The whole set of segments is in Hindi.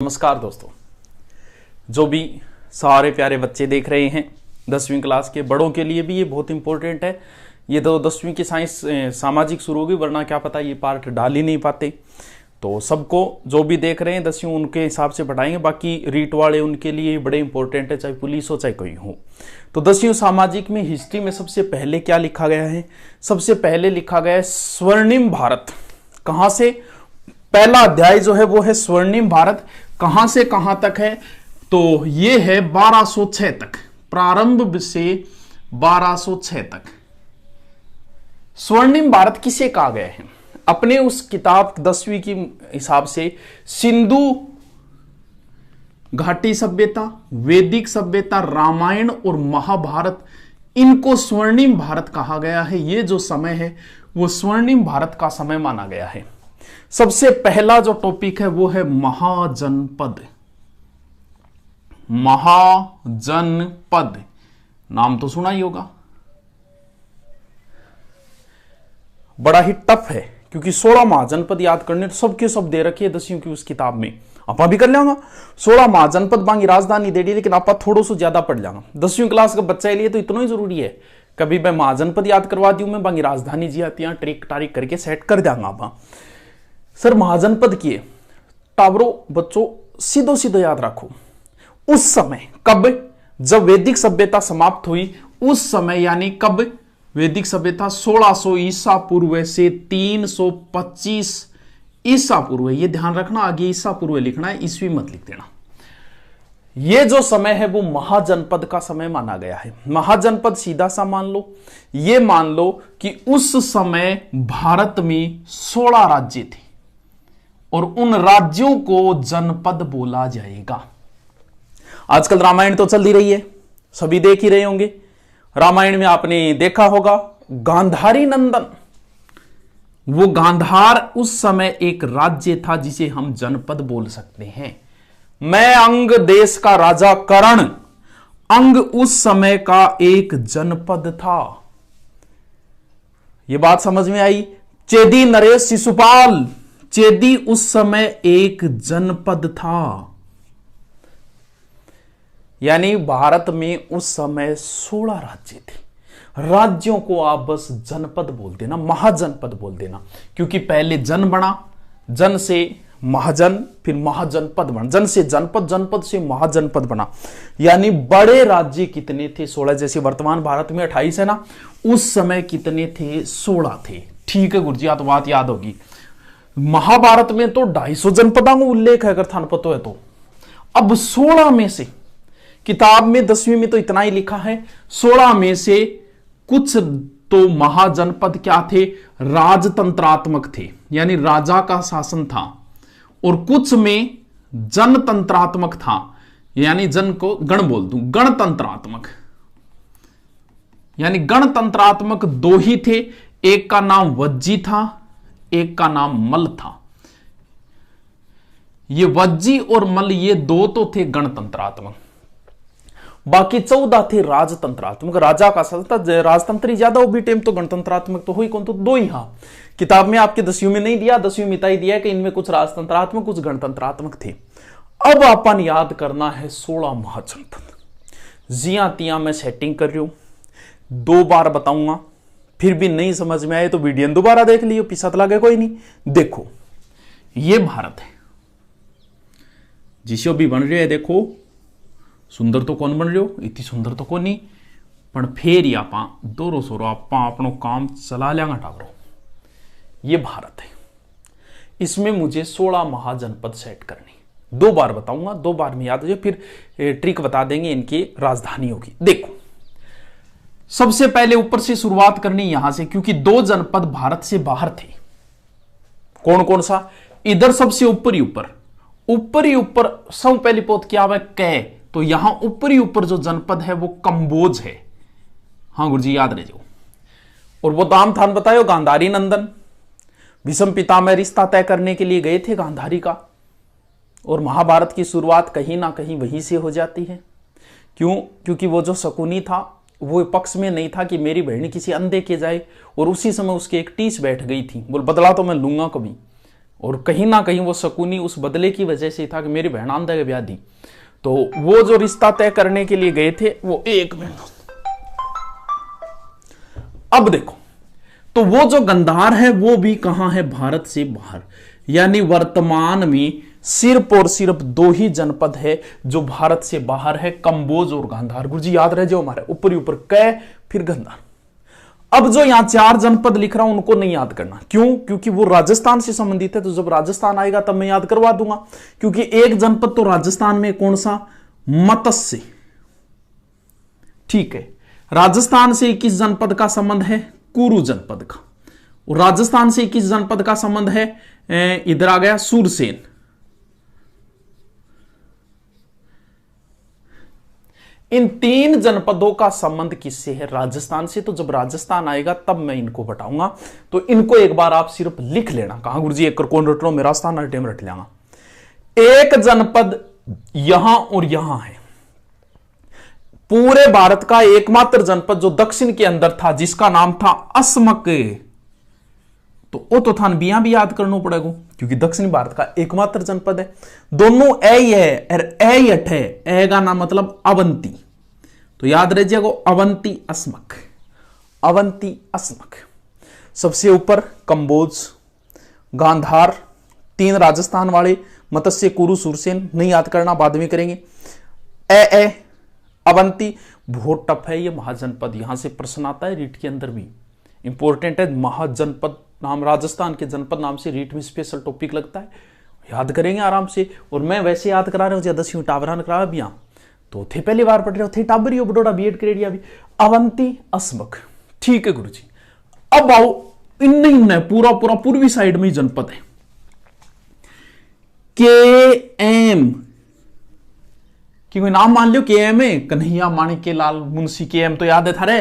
नमस्कार दोस्तों, जो भी सारे प्यारे बच्चे देख रहे हैं 10वीं क्लास के, बड़ों के लिए भी ये बहुत इंपॉर्टेंट है। ये तो 10वीं की साइंस सामाजिक शुरू होगी, वरना क्या पता ये पार्ट डाल ही नहीं पाते। तो सबको जो भी देख रहे हैं 10वीं उनके हिसाब से पढ़ाएंगे। बाकी रीट वाले उनके लिए बड़े इंपॉर्टेंट है, चाहे पुलिस हो चाहे कोई हो। तो 10वीं सामाजिक में हिस्ट्री में सबसे पहले क्या लिखा गया है? सबसे पहले लिखा गया है स्वर्णिम भारत। कहां से? पहला अध्याय जो है वो है स्वर्णिम भारत। कहां से कहां तक है? तो ये है 1206 तक, प्रारंभ से 1206 तक। स्वर्णिम भारत किसे कहा गया है? अपने उस किताब 10वीं की हिसाब से सिंधु घाटी सभ्यता, वैदिक सभ्यता, रामायण और महाभारत, इनको स्वर्णिम भारत कहा गया है। ये जो समय है वो स्वर्णिम भारत का समय माना गया है। सबसे पहला जो टॉपिक है वो है महाजनपद। महाजनपद नाम तो सुना ही होगा, बड़ा ही टफ है क्योंकि 16 महाजनपद याद करने तो सबके सब दे रखे 10वीं की उस किताब में। आप भी कर लेंगे 16 महाजनपद बांगी राजधानी दे दी, लेकिन आप थोड़ा सा ज्यादा पढ़ लेंगे। 10वीं क्लास का बच्चा के लिए तो इतना ही जरूरी है। कभी मैं महाजनपद याद करवा दी हूं, मैं बांगी राजधानी जी आती है ट्रिक टारिक करके सेट कर देंगे। आप सर महाजनपद किए टावरों बच्चों सीधो सीधो याद रखो। उस समय कब? जब वैदिक सभ्यता समाप्त हुई उस समय, यानी कब? वैदिक सभ्यता 1600 ईसा पूर्व से 325 ईसा पूर्व। ये ध्यान रखना, आगे ईसा पूर्व लिखना है, ईस्वी मत लिख देना। ये जो समय है वो महाजनपद का समय माना गया है। महाजनपद सीधा सा मान लो, ये मान लो कि उस समय भारत में 16 राज्य थे और उन राज्यों को जनपद बोला जाएगा। आजकल रामायण तो चल ही रही है, सभी देख ही रहे होंगे। रामायण में आपने देखा होगा गांधारी नंदन, वो गांधार उस समय एक राज्य था जिसे हम जनपद बोल सकते हैं। मैं अंग देश का राजा कर्ण, अंग उस समय का एक जनपद था। यह बात समझ में आई? चेदी नरेश शिशुपाल, चेदी उस समय एक जनपद था। यानी भारत में उस समय 16 राज्य थे। राज्यों को आप बस जनपद बोल देना, महाजनपद बोल देना, क्योंकि पहले जन बना, जन से महाजन, फिर महाजनपद बना, जन से जनपद, जनपद से महाजनपद बना। यानी बड़े राज्य कितने थे? 16। जैसे वर्तमान भारत में 28 है ना, उस समय कितने थे? 16 थे। ठीक है गुरुजी, तो बात याद होगी। महाभारत में तो 250 जनपदों का उल्लेख है, अगर थान पता है तो। अब 16 में से, किताब में 10वीं में तो इतना ही लिखा है, 16 में से कुछ तो महाजनपद क्या थे? राजतंत्रात्मक थे, यानी राजा का शासन था, और कुछ में जनतंत्रात्मक था, यानी जन को गण बोल दूं, गणतंत्रात्मक। यानी गणतंत्रात्मक दो ही थे, एक का नाम वज्जी था, एक का नाम मल था। ये वज्जी और मल ये दो तो थे गणतंत्रात्मक, बाकी 14 थे राजतंत्रात्मक। राजा का शासन था, राजतंत्री ज्यादा, वो भी टाइम तो गणतंत्रात्मक तो हुई कौन? तो दो ही। हाँ, किताब में आपके 10वीं में नहीं दिया, 10वीं में इतना ही दिया कि इनमें कुछ राजतंत्रात्मक कुछ गणतंत्रात्मक थे। अब अपन याद करना है 16 महाजनपद। जिया तिया मैं सेटिंग कर रही हूं, 2 बार बताऊंगा, फिर भी नहीं समझ में आए तो वीडियो दोबारा देख लियो, पिछत लगे कोई नहीं। देखो ये भारत है, जिसो भी बन रहे हैं, देखो सुंदर तो कौन बन रहे हो? इतनी सुंदर तो कौन नहीं, पर फिर ही आप दोरो सोरो आप अपनो काम चला लेंगे टावरो। ये भारत है, इसमें मुझे 16 महाजनपद सेट करनी। 2 बार बताऊंगा, 2 बार में याद हो जाए, फिर ट्रिक बता देंगे इनकी राजधानियों की। देखो सबसे पहले ऊपर से शुरुआत करनी यहां से, क्योंकि 2 जनपद भारत से बाहर थे। कौन कौन सा? इधर सबसे ऊपर ही ऊपर, ऊपर ही ऊपर सब पहली पोत क्या है? कै। तो यहां ऊपर ही ऊपर जो जनपद है वो कंबोज है। हाँ गुरुजी याद रह जाओ। और वो दाम थान बतायो गांधारी नंदन, भीष्म पितामह रिश्ता तय करने के लिए गए थे गांधारी का, और महाभारत की शुरुआत कहीं ना कहीं वहीं से हो जाती है। क्यों? क्योंकि वो जो शकुनी था वो पक्ष में नहीं था कि मेरी बहन किसी अंधे के जाए, और उसी समय उसके एक टीस बैठ गई थी, बोल बदला तो मैं लूंगा कभी, और कहीं ना कहीं वो शकुनी उस बदले की वजह से था कि मेरी बहन आंधा के ब्याह दी, तो वो जो रिश्ता तय करने के लिए गए थे वो एक मिनट। अब देखो, तो वो जो गंधार है वो भी कहां है, भारत से बाहर। यानी वर्तमान में सिर्फ और सिर्फ 2 ही जनपद है जो भारत से बाहर है, कंबोज और गांधार। गुरुजी याद रहे जो हमारे ऊपर ही ऊपर कै फिर गांधार। अब जो यहां 4 जनपद लिख रहा हूं उनको नहीं याद करना, क्यों? क्योंकि वो राजस्थान से संबंधित है, तो जब राजस्थान आएगा तब मैं याद करवा दूंगा। क्योंकि एक जनपद तो राजस्थान में कौन सा, मत्स्य, ठीक है। राजस्थान से किस जनपद का संबंध है, कुरु जनपद का। और राजस्थान से किस जनपद का संबंध है, इधर आ गया सूरसेन। इन 3 जनपदों का संबंध किससे है, राजस्थान से। तो जब राजस्थान आएगा तब मैं इनको बताऊंगा, तो इनको एक बार आप सिर्फ लिख लेना। कहां गुरुजी एक कौन रट लो, मेरा स्थान हर टाइम रट लेगा। एक जनपद यहां और यहां है, पूरे भारत का एकमात्र जनपद जो दक्षिण के अंदर था जिसका नाम था असमक, तो वो तो थान बिया भी याद करना पड़ेगा क्योंकि दक्षिण भारत का एकमात्र जनपद है। दोनों ए है और ए अठ है, ए का नाम मतलब अवंती, तो याद रह जाएगा अवंती असमक, अवंती असमक। सबसे ऊपर कंबोज, गांधार, 3 राजस्थान वाले, मत्स्य, कुरु, सूरसेन, नहीं याद करना, बाद में करेंगे। ए अवंती बहुत टफ है ये महाजनपद, यहां से प्रश्न आता है रीट के अंदर भी, इंपॉर्टेंट है। महाजनपद नाम, राजस्थान के जनपद नाम से रीट में स्पेशल टॉपिक लगता है, याद करेंगे आराम से। और मैं वैसे याद करा रहा हूं, 10वीं टावरान करा भी यहां तो थे, पहली बार पढ़ रहे हो थे टाबरी बडोड़ा बीएड क्रेडिया भी। अवंती असमक, ठीक है गुरुजी। अब आओ इन पूरा पूरा पूर्वी साइड में ही जनपद है। के एम कि कोई नाम मान लो, के एम है कन्हैया माणिक्य लाल मुंशी, के एम तो याद है थारे,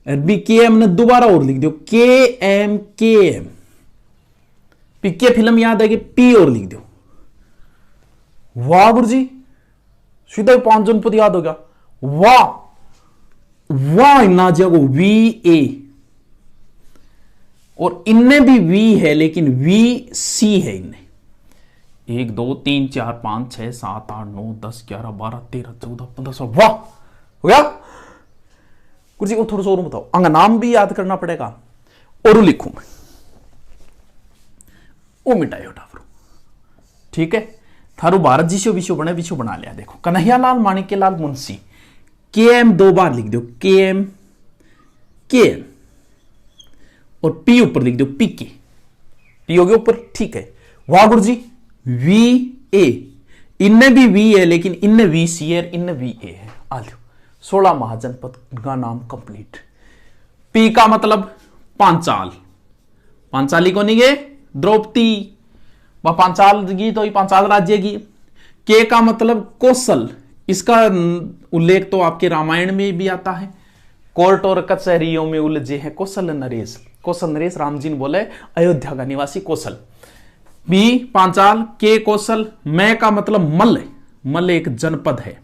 अरबी के एम ने दोबारा और लिख दो, के एम पीके फिल्म याद है कि पी और लिख दो। वाह गुरुजी, सीधा 5 जनपद याद हो गया, वाह वाह। इन्ना जगो वी ए, और इनने भी वी है लेकिन वी सी है इनने। 1 2 3 4 5 6 7 8 9 10 11 12 13 14 15 16, वाह हो गया गुरुजी। वो थोड़ा सा और बताओ, अंग नाम भी याद करना पड़ेगा, और लिखूं मैं, वो मिटाए उठावरो, ठीक है। थारू भारत जिसो विषय बने विषय बना लिया। देखो कन्हैया लाल माणिक्य लाल मुंशी, के एम 2 बार लिख दो, के एम और पी ऊपर लिख दो, पी के, पी हो गया ऊपर, ठीक है। वाह गुरुजी। वी ए, इनने भी वी है लेकिन इनने वी सी है, इनने वी ए है। आ लो 16 महाजनपद का नाम कंप्लीट। पी का मतलब पांचाल, पांचाली को नहीं गए द्रौपदी, वह पांचाल की तो पांचाल राज्य की। के का मतलब कौशल, इसका उल्लेख तो आपके रामायण में भी आता है। कोर्ट और कचहरियों में उलझे हैं कौशल नरेश, कौशल नरेश राम जी ने बोले अयोध्या का निवासी कौशल। बी पांचाल, के कौशल, मैं का मतलब मल्ल, मल्ल एक जनपद है।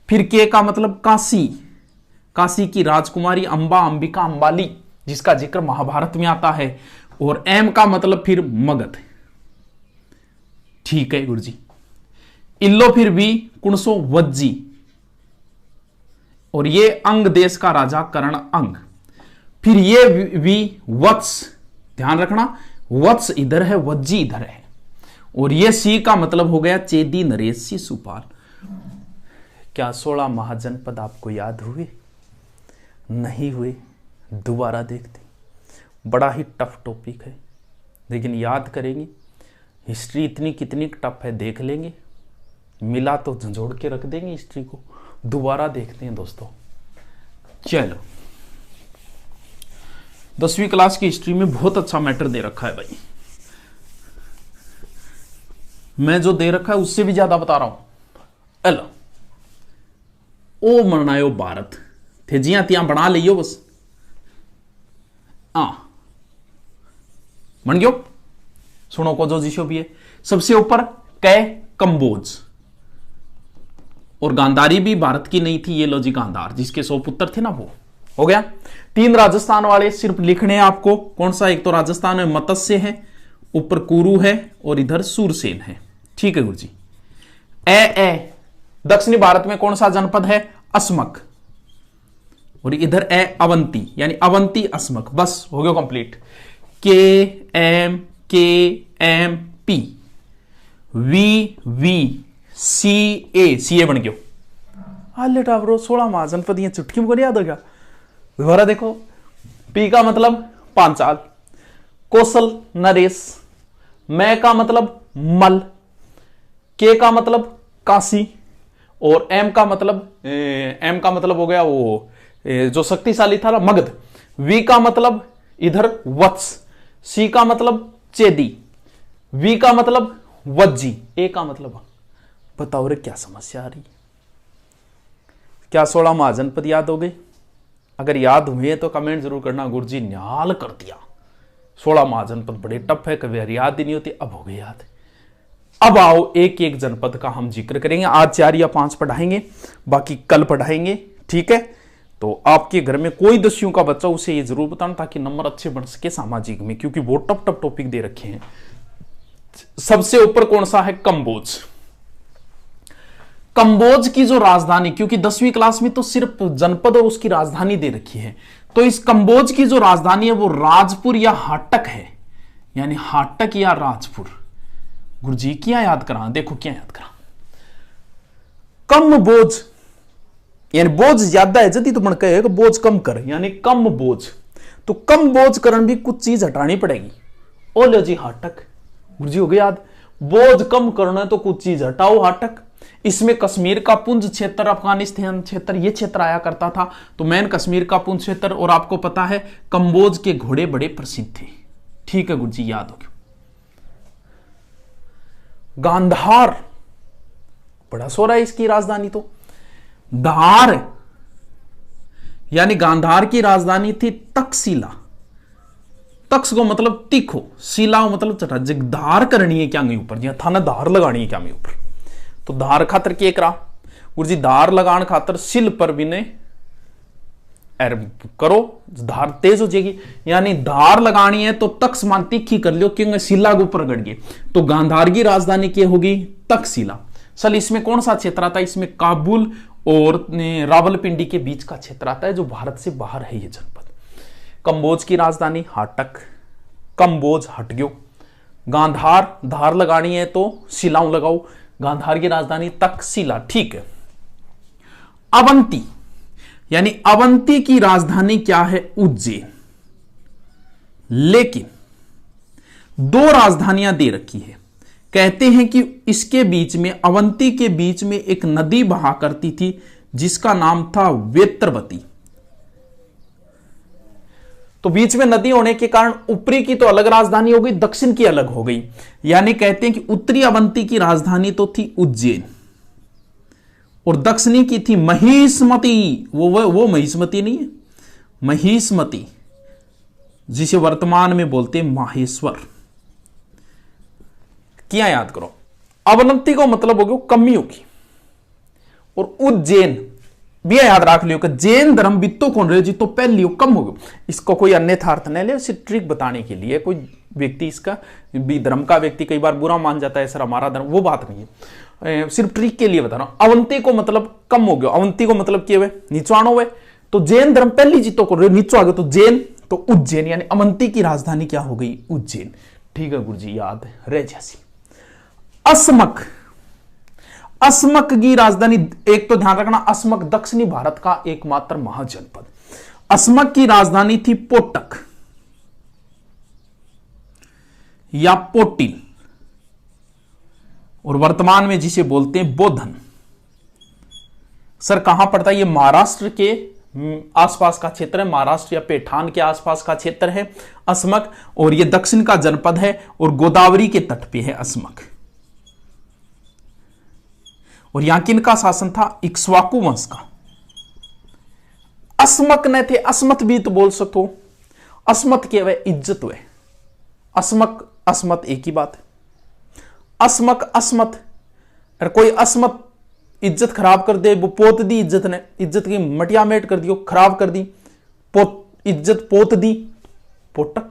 फिर के का मतलब काशी, काशी की राजकुमारी अंबा, अंबिका, अंबाली, जिसका जिक्र महाभारत में आता है। और एम का मतलब फिर मगध, ठीक है गुरुजी। इल्लो फिर भी कुणसो वज्जी, और ये अंग देश का राजा कर्ण अंग। फिर ये वी वत्स, ध्यान रखना वत्स इधर है, वज्जी इधर है। और ये सी का मतलब हो गया चेदी, नरेश, शिशुपाल। क्या 16 महाजनपद आपको याद हुए? नहीं हुए? दोबारा देखते। बड़ा ही टफ टॉपिक है लेकिन याद करेंगे। हिस्ट्री इतनी कितनी टफ है देख लेंगे, मिला तो झंझोड़ के रख देंगे हिस्ट्री को। दोबारा देखते हैं दोस्तों। चलो 10वीं क्लास की हिस्ट्री में बहुत अच्छा मैटर दे रखा है भाई, मैं जो दे रखा है उससे भी ज्यादा बता रहा हूं। हेलो ओ मनायो भारत थे जिया तिया बना लियो बस, बन गयो। सुनो को जो जिशो भी है। सबसे ऊपर कै कंबोज, और गांधारी भी भारत की नहीं थी, ये लो जी गांधार, जिसके 100 पुत्र थे ना, वो हो गया। 3 राजस्थान वाले सिर्फ लिखने हैं आपको, कौन सा? एक तो राजस्थान में मत्स्य है ऊपर कुरु है और इधर सूरसेन है। ठीक है गुरुजी। ए दक्षिणी भारत में कौन सा जनपद है? अस्मक। और इधर ए अवंती, यानी अवंती अस्मक। बस हो गया कंप्लीट। के एम पी वी सी ए बन गयो। हाले टावरो 16 महाजनपद ये चुटकी में याद होगा। दोबारा देखो। पी का मतलब पांचाल, कौशल नरेश, मैं का मतलब मल, के का मतलब काशी, और एम का मतलब हो गया वो जो शक्तिशाली था ना, मगध। वी का मतलब इधर वत्स, सी का मतलब चेदी, वी का मतलब वज्जी, ए का मतलब। बताओ रे क्या समस्या आ रही? क्या 16 महाजनपद याद हो गए? अगर याद हुए तो कमेंट जरूर करना। गुरुजी न्याल कर दिया। 16 महाजनपद बड़े टफ है, कभी याद ही नहीं होती, अब हो गए याद। अब आओ एक एक जनपद का हम जिक्र करेंगे। आज 4 या 5 पढ़ाएंगे, बाकी कल पढ़ाएंगे। ठीक है, तो आपके घर में कोई 10वीं का बच्चा, उसे ये जरूर बताना ताकि नंबर अच्छे बन सके सामाजिक में, क्योंकि वो टफ टॉपिक दे रखे हैं। सबसे ऊपर कौन सा है? कंबोज। कंबोज की जो राजधानी, क्योंकि 10वीं क्लास में तो सिर्फ जनपद और उसकी राजधानी दे रखी है, तो इस कंबोज की जो राजधानी है वो राजपुर या हाटक है, यानी हाटक या राजपुर। गुरुजी क्या याद करा? देखो क्या याद करा। कम बोझ, यानी बोझ ज्यादा है जदी तो बन कहे बोझ कम कर, यानी कम बोझ। तो कम बोझ करन भी कुछ चीज हटानी पड़ेगी। ओ लो जी हाटक। गुरुजी हो गया याद। बोझ कम करना है तो कुछ चीज हटाओ, हाटक। इसमें कश्मीर का पुंज क्षेत्र, अफगानिस्तान क्षेत्र, ये क्षेत्र आया करता था। तो मैन कश्मीर का पुंज क्षेत्र, और आपको पता है कंबोज के घोड़े बड़े प्रसिद्ध थे। ठीक है गुरुजी, याद हो गया। गांधार, बड़ा सोरा है इसकी राजधानी। तो धार, यानी गांधार की राजधानी थी तक्षशिला। तक्ष को मतलब तीखो, शिला मतलब चटा। धार करनी है क्या ऊपर, था ना धार लगानी है क्या ऊपर, तो धार खातर के करा गुरुजी? धार लगान खातर शिल पर भी ने करो, धार तेज हो जाएगी। यानी धार लगानी है तो तक्ष मान तीखी कर लियो, क्योंकि शिला के ऊपर गड़ गए। तो गांधार की राजधानी क्या होगी? तक्षशिला। सल इसमें कौन सा क्षेत्र आता है? इसमें काबुल और रावलपिंडी के बीच का क्षेत्र आता है, जो भारत से बाहर है ये जनपद। कंबोज की राजधानी हाटक, कंबोज हट गयो। गांधार, धार लगानी है तो शिलाओं लगाओ। गांधार की राजधानी तक्षशिला। ठीक है। अवंती, यानी अवंती की राजधानी क्या है? उज्जैन। लेकिन 2 राजधानियां दे रखी है। कहते हैं कि इसके बीच में, अवंती के बीच में एक नदी बहा करती थी जिसका नाम था वेत्रवती। तो बीच में नदी होने के कारण ऊपरी की तो अलग राजधानी हो गई, दक्षिण की अलग हो गई। यानी कहते हैं कि उत्तरी अवंती की राजधानी तो थी उज्जैन, और दक्षिणी की थी महिष्मती। वो महिष्मती नहीं है, महिष्मती, जिसे वर्तमान में बोलते हैं माहेश्वर। क्या याद करो? अवनति को मतलब हो गया कमी होगी, और उज्जैन भी याद रख लियो कि जैन धर्म बित्तो कौन रहे जी, तो पहली कम हो गया। इसको कोई अन्यथा अर्थ नहीं ले, सिर्फ ट्रिक बताने के लिए। कोई व्यक्ति इसका भी धर्म का व्यक्ति कई बार बुरा मान जाता है, सर हमारा धर्म, वो बात नहीं है, सिर्फ ट्रिक के लिए बता रहा हूं। अवंती को मतलब कम हो गया, अवंती को मतलब क्या हुए? नीचवाणो हुए। तो जैन धर्म पहली जीतो को नीचो आ गया, तो जैन, तो उज्जैन, यानी अवंती की राजधानी क्या हो गई? उज्जैन। ठीक है गुरुजी, याद रह जैसी। अस्मक, अस्मक की राजधानी, एक तो ध्यान रखना, अस्मक दक्षिणी भारत का एकमात्र महाजनपद। अस्मक की राजधानी थी पोटक या पोटिल, और वर्तमान में जिसे बोलते हैं बोधन। सर कहां पड़ता है? ये महाराष्ट्र के आसपास का क्षेत्र है, महाराष्ट्र या पैठान के आसपास का क्षेत्र है अस्मक, और ये दक्षिण का जनपद है, और गोदावरी के तट पे है अस्मक। और यहां किनका शासन था? इक्ष्वाकु वंश का। अस्मक न थे, अस्मत भी तो बोल सको। अस्मत के वे इज्जत हुए, अस्मक अस्मत एक ही बात है। अस्मक अस्मत, अरे कोई अस्मत इज्जत खराब कर दे, वो पोत दी इज्जत ने, इज्जत की मटिया मेट कर दियो, खराब कर दी, पोत इज्जत पोत दी, पोटक।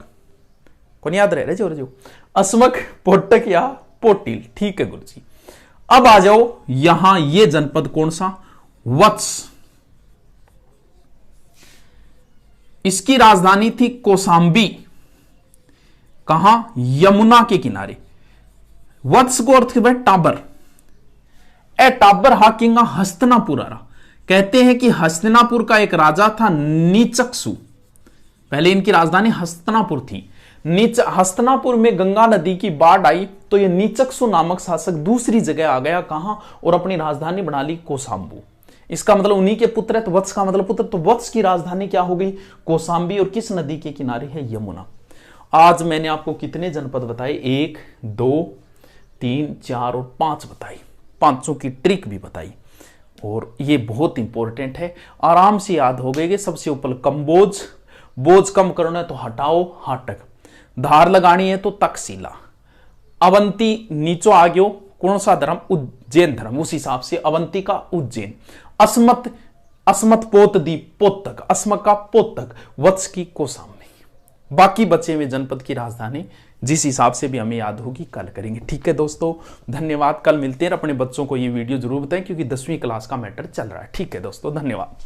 कौन याद रह रहे जो अस्मक, पोटक या पोटिल। ठीक है गुरु जी। अब आ जाओ यहां, ये जनपद कौन सा, वत्स। इसकी राजधानी थी कौसाम्बी। कहां, यमुना के किनारे। वत्स को अर्थ है टाबर। ए टाबर हाकिंगा हस्तिनापुर आ रहा। कहते हैं कि हस्तिनापुर का एक राजा था नीचक्सु। पहले इनकी राजधानी हस्तिनापुर थी। हस्तिनापुर में गंगा नदी की बाढ़ आई तो ये नीचक्सु नामक शासक दूसरी जगह आ गया। कहां, और अपनी राजधानी बना ली कौसाम्बू। इसका मतलब उन्हीं के पुत्र है, तो वत्स का मतलब पुत्र, तो वत्स की राजधानी क्या हो गई, कौसाम्बी। और किस नदी के किनारे है, यमुना। आज मैंने आपको कितने जनपद बताए, 1 2 3 4 और 5 बताई। 500 की ट्रिक भी बताई, और ये बहुत इंपॉर्टेंट है, आराम से याद हो गए। सबसे ऊपर कंबोज, बोझ कम करना है तो हटाओ, हाटक। धार लगानी है तो तकसीला। अवंती नीचो आ गयो, कौन सा धर्म, उज्जैन धर्म, उस हिसाब से अवंती का उज्जैन। अस्मत, अस्मत पोतदीप, पोतक, अस्मक का पोतक, वत्स की कौसाम्बी। बाकी बचे हुए जनपद की राजधानी जिस हिसाब से भी हमें याद होगी कल करेंगे। ठीक है दोस्तों, धन्यवाद। कल मिलते हैं। अपने बच्चों को ये वीडियो जरूर बताएं क्योंकि 10वीं क्लास का मैटर चल रहा है। ठीक है दोस्तों, धन्यवाद।